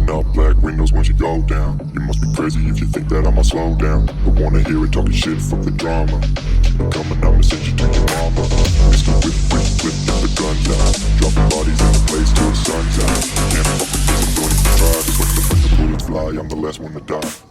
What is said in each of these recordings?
Rolling up black windows once you go down. You must be crazy if you think that I'ma slow down. I wanna hear it talking shit, fuck the drama. Keep it coming, I'ma send you to your mama. Mr. Whip, whip, flip, get the guns out. Dropping bodies in the place till the sun's out. Can't fuck with this, I'm going to try. Cause when the bullets fly, I'm the last one to die.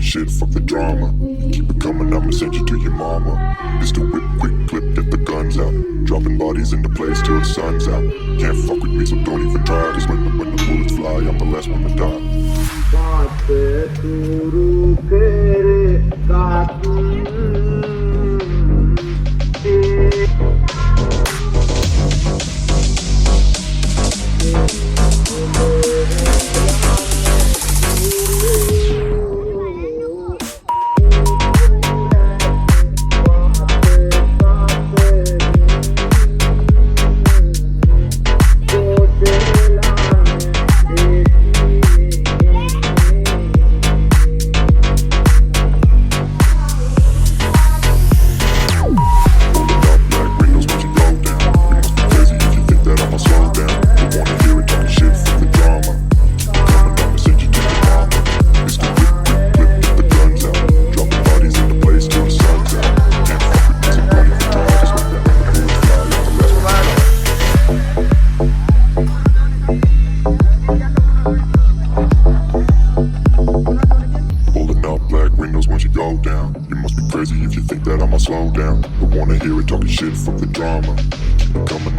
Shit, fuck the drama. Keep it coming, I'ma send you to your mama. Mr. Whip, quick clip, get the guns out. Dropping bodies into place till the sun's out. Can't fuck with me, so don't even try. Cause when the bullets fly, I'm the last one to die. Crazy if you think that I'ma slow down. I wanna hear it talking shit, fuck the drama. Keep it coming,